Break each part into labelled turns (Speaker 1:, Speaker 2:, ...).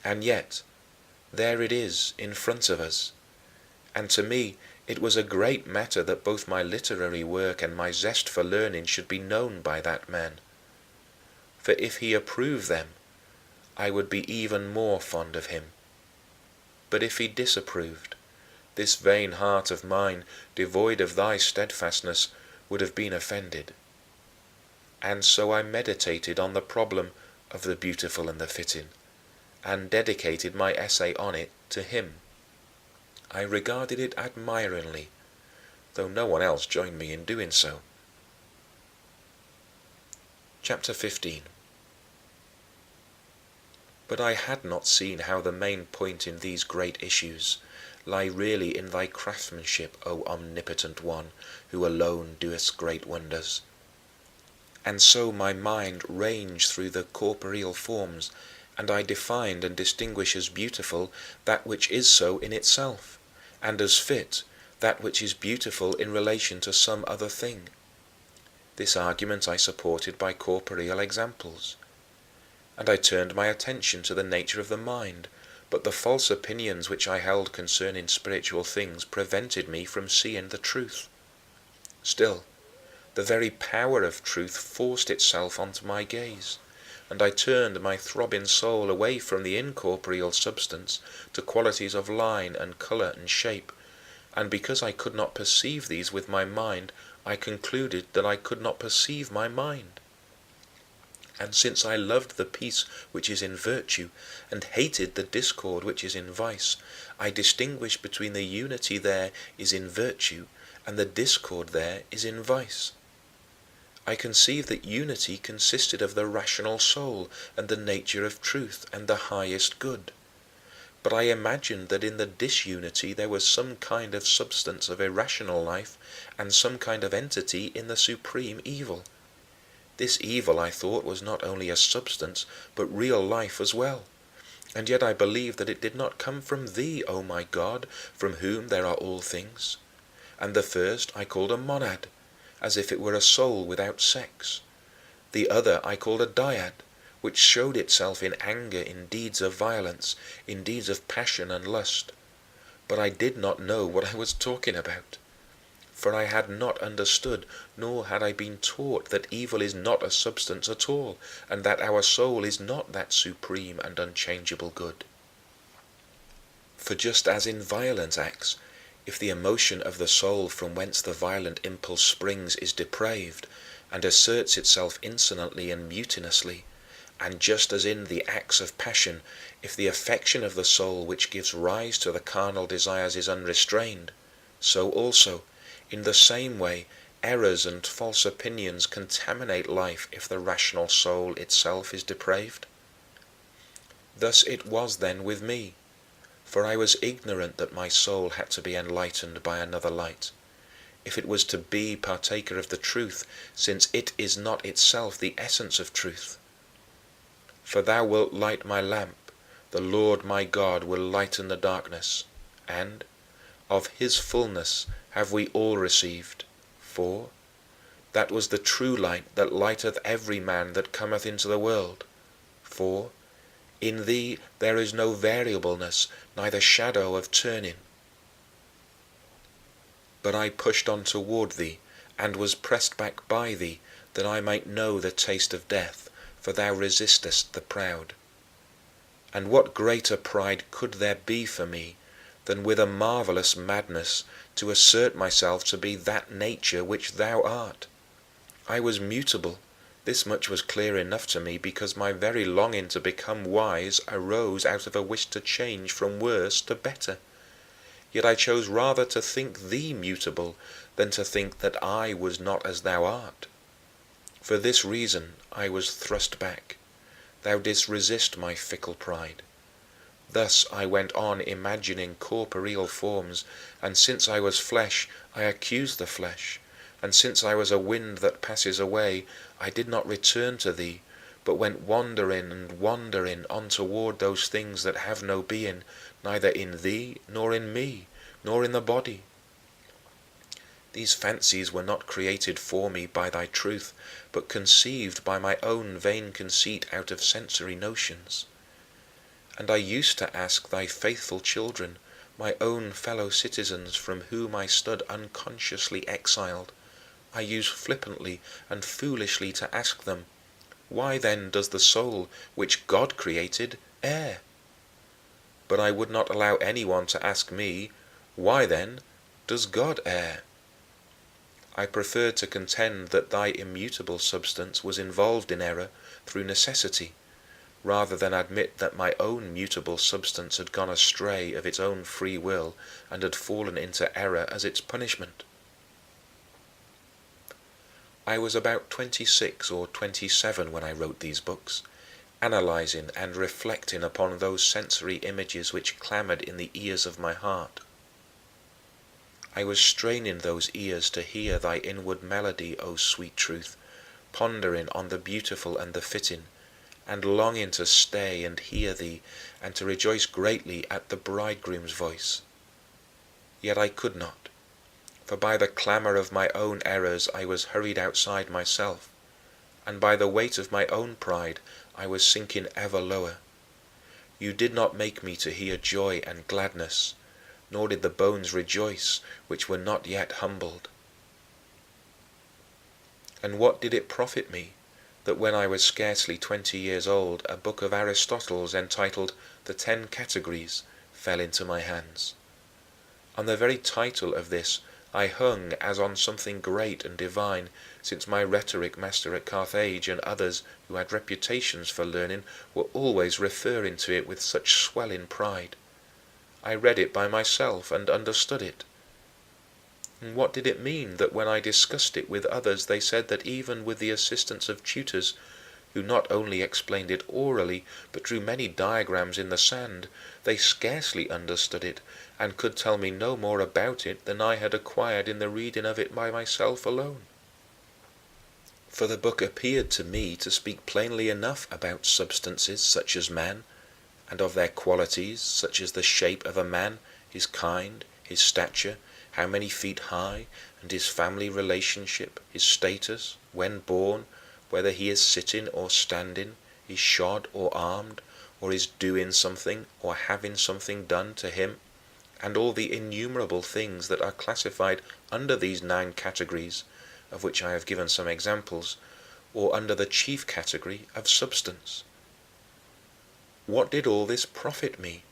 Speaker 1: And yet, there it is in front of us. And to me it was a great matter that both my literary work and my zest for learning should be known by that man. For if he approved them, I would be even more fond of him. But if he disapproved, this vain heart of mine, devoid of thy steadfastness, would have been offended. And so I meditated on the problem of the beautiful and the fitting, and dedicated my essay on it to him. I regarded it admiringly, though no one else joined me in doing so. Chapter 15. But I had not seen how the main point in these great issues lie really in thy craftsmanship, O Omnipotent One, who alone doest great wonders. And so my mind ranged through the corporeal forms, and I defined and distinguished as beautiful that which is so in itself, and as fit that which is beautiful in relation to some other thing. This argument I supported by corporeal examples. And I turned my attention to the nature of the mind, but the false opinions which I held concerning spiritual things prevented me from seeing the truth. Still, the very power of truth forced itself onto my gaze, and I turned my throbbing soul away from the incorporeal substance to qualities of line and color and shape, and because I could not perceive these with my mind, I concluded that I could not perceive my mind. And since I loved the peace which is in virtue and hated the discord which is in vice, I distinguished between the unity there is in virtue and the discord there is in vice. I conceived that unity consisted of the rational soul and the nature of truth and the highest good. But I imagined that in the disunity there was some kind of substance of irrational life and some kind of entity in the supreme evil. This evil, I thought, was not only a substance, but real life as well. And yet I believed that it did not come from thee, O my God, from whom there are all things. And the first I called a monad, as if it were a soul without sex. The other I called a dyad, which showed itself in anger, in deeds of violence, in deeds of passion and lust. But I did not know what I was talking about. For I had not understood, nor had I been taught that evil is not a substance at all, and that our soul is not that supreme and unchangeable good. For just as in violent acts, if the emotion of the soul from whence the violent impulse springs is depraved, and asserts itself insolently and mutinously, and just as in the acts of passion, if the affection of the soul which gives rise to the carnal desires is unrestrained, so also, in the same way, errors and false opinions contaminate life if the rational soul itself is depraved. Thus it was then with me, for I was ignorant that my soul had to be enlightened by another light, if it was to be partaker of the truth, since it is not itself the essence of truth. For thou wilt light my lamp, the Lord my God will lighten the darkness, and of his fullness have we all received, for that was the true light that lighteth every man that cometh into the world. For in thee there is no variableness, neither shadow of turning. But I pushed on toward thee, and was pressed back by thee, that I might know the taste of death, for thou resistest the proud. And what greater pride could there be for me than with a marvelous madness to assert myself to be that nature which thou art? I was mutable, this much was clear enough to me, because my very longing to become wise arose out of a wish to change from worse to better. Yet I chose rather to think thee mutable than to think that I was not as thou art. For this reason I was thrust back. Thou didst resist my fickle pride. Thus I went on imagining corporeal forms, and since I was flesh, I accused the flesh, and since I was a wind that passes away, I did not return to thee, but went wandering and wandering on toward those things that have no being, neither in thee, nor in me, nor in the body. These fancies were not created for me by thy truth, but conceived by my own vain conceit out of sensory notions. And I used to ask thy faithful children, my own fellow citizens from whom I stood unconsciously exiled, I used flippantly and foolishly to ask them, "Why then does the soul which God created err?" But I would not allow anyone to ask me, "Why then does God err?" I preferred to contend that thy immutable substance was involved in error through necessity, rather than admit that my own mutable substance had gone astray of its own free will and had fallen into error as its punishment. I was about 26 or 27 when I wrote these books, analyzing and reflecting upon those sensory images which clamored in the ears of my heart. I was straining those ears to hear thy inward melody, O sweet truth, pondering on the beautiful and the fitting, and longing to stay and hear thee and to rejoice greatly at the bridegroom's voice. Yet I could not, for by the clamor of my own errors I was hurried outside myself, and by the weight of my own pride I was sinking ever lower. You did not make me to hear joy and gladness, nor did the bones rejoice which were not yet humbled. And what did it profit me that when I was scarcely 20 years old a book of Aristotle's entitled "The 10 Categories" fell into my hands? On the very title of this I hung as on something great and divine, since my rhetoric master at Carthage and others who had reputations for learning were always referring to it with such swelling pride. I read it by myself and understood it. And what did it mean that when I discussed it with others they said that even with the assistance of tutors, who not only explained it orally but drew many diagrams in the sand, they scarcely understood it and could tell me no more about it than I had acquired in the reading of it by myself alone? For the book appeared to me to speak plainly enough about substances such as man, and of their qualities such as the shape of a man, his kind, his stature, how many feet high, and his family relationship, his status, when born, whether he is sitting or standing, is shod or armed, or is doing something or having something done to him, and all the innumerable things that are classified under these 9 categories, of which I have given some examples, or under the chief category of substance. What did all this profit me,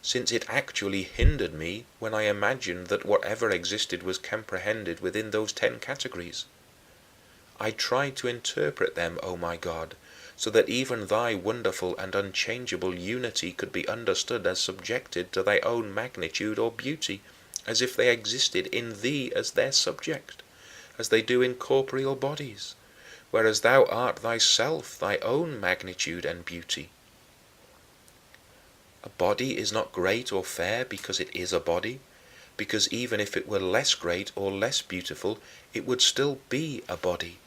Speaker 1: since it actually hindered me when I imagined that whatever existed was comprehended within those 10 categories? I tried to interpret them, O my God, so that even thy wonderful and unchangeable unity could be understood as subjected to thy own magnitude or beauty, as if they existed in thee as their subject, as they do in corporeal bodies, whereas thou art thyself thy own magnitude and beauty. A body is not great or fair because it is a body, because even if it were less great or less beautiful, it would still be a body.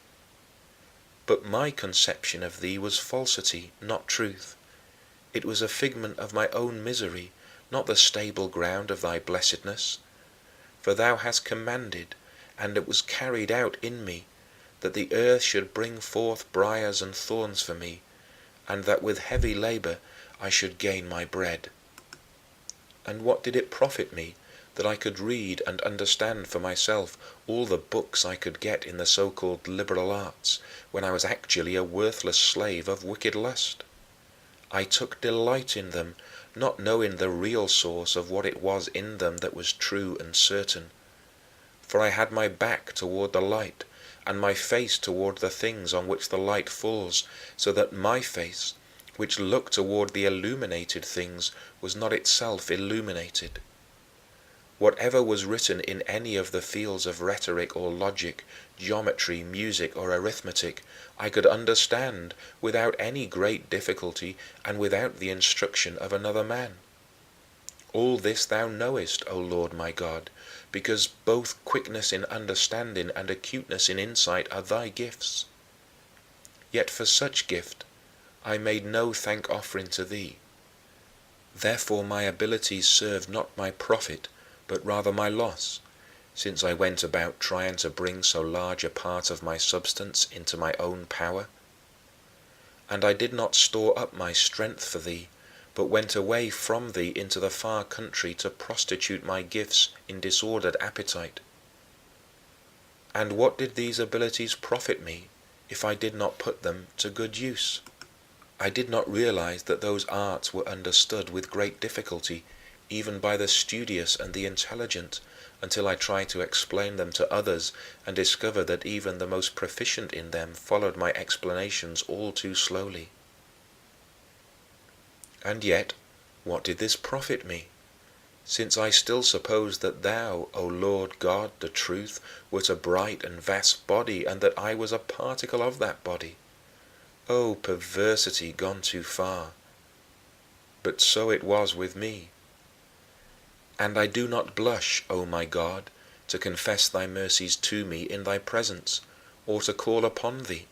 Speaker 1: But my conception of thee was falsity, not truth. It was a figment of my own misery, not the stable ground of thy blessedness. For thou hast commanded, and it was carried out in me, that the earth should bring forth briars and thorns for me, and that with heavy labor I should gain my bread. And what did it profit me that I could read and understand for myself all the books I could get in the so-called liberal arts, when I was actually a worthless slave of wicked lust? I took delight in them, not knowing the real source of what it was in them that was true and certain. For I had my back toward the light, and my face toward the things on which the light falls, so that my face, which looked toward the illuminated things, was not itself illuminated. Whatever was written in any of the fields of rhetoric or logic, geometry, music, or arithmetic, I could understand without any great difficulty and without the instruction of another man. All this thou knowest, O Lord my God, because both quickness in understanding and acuteness in insight are thy gifts. Yet for such gift I made no thank-offering to thee. Therefore my abilities served not my profit, but rather my loss, since I went about trying to bring so large a part of my substance into my own power. And I did not store up my strength for thee, but went away from thee into the far country to prostitute my gifts in disordered appetite. And what did these abilities profit me if I did not put them to good use? I did not realize that those arts were understood with great difficulty even by the studious and the intelligent, until I tried to explain them to others and discovered that even the most proficient in them followed my explanations all too slowly. And yet, what did this profit me? Since I still supposed that thou, O Lord God, the truth, wert a bright and vast body, and that I was a particle of that body. O perversity gone too far! But so it was with me. And I do not blush, O my God, to confess thy mercies to me in thy presence, or to call upon thee,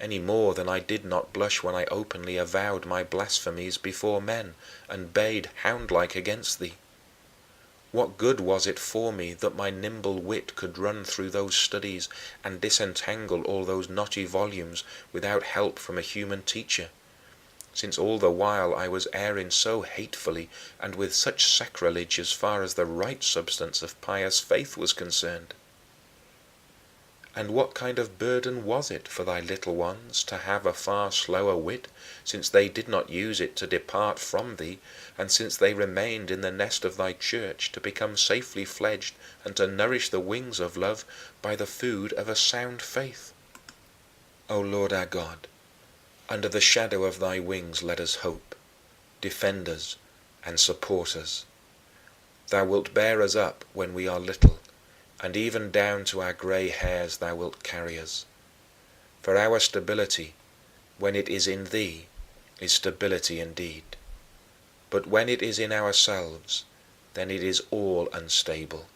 Speaker 1: any more than I did not blush when I openly avowed my blasphemies before men and bayed hound-like against thee. What good was it for me that my nimble wit could run through those studies and disentangle all those knotty volumes without help from a human teacher, since all the while I was erring so hatefully and with such sacrilege as far as the right substance of pious faith was concerned? And what kind of burden was it for thy little ones to have a far slower wit, since they did not use it to depart from thee, and since they remained in the nest of thy church to become safely fledged and to nourish the wings of love by the food of a sound faith? O Lord our God, under the shadow of thy wings let us hope, defend us, and support us. Thou wilt bear us up when we are little, and even down to our gray hairs thou wilt carry us. For our stability, when it is in thee, is stability indeed. But when it is in ourselves, then it is all unstable.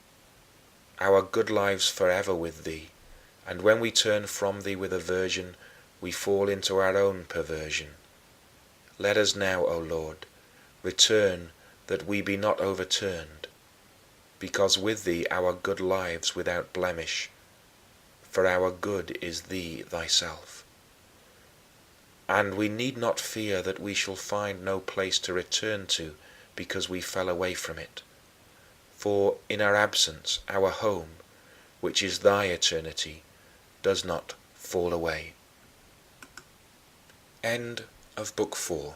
Speaker 1: Our good lives forever with thee, and when we turn from thee with aversion, we fall into our own perversion. Let us now, O Lord, return that we be not overturned, because with thee our good lives without blemish, for our good is thee thyself. And we need not fear that we shall find no place to return to because we fell away from it. For in our absence our home, which is thy eternity, does not fall away. End of Book 4.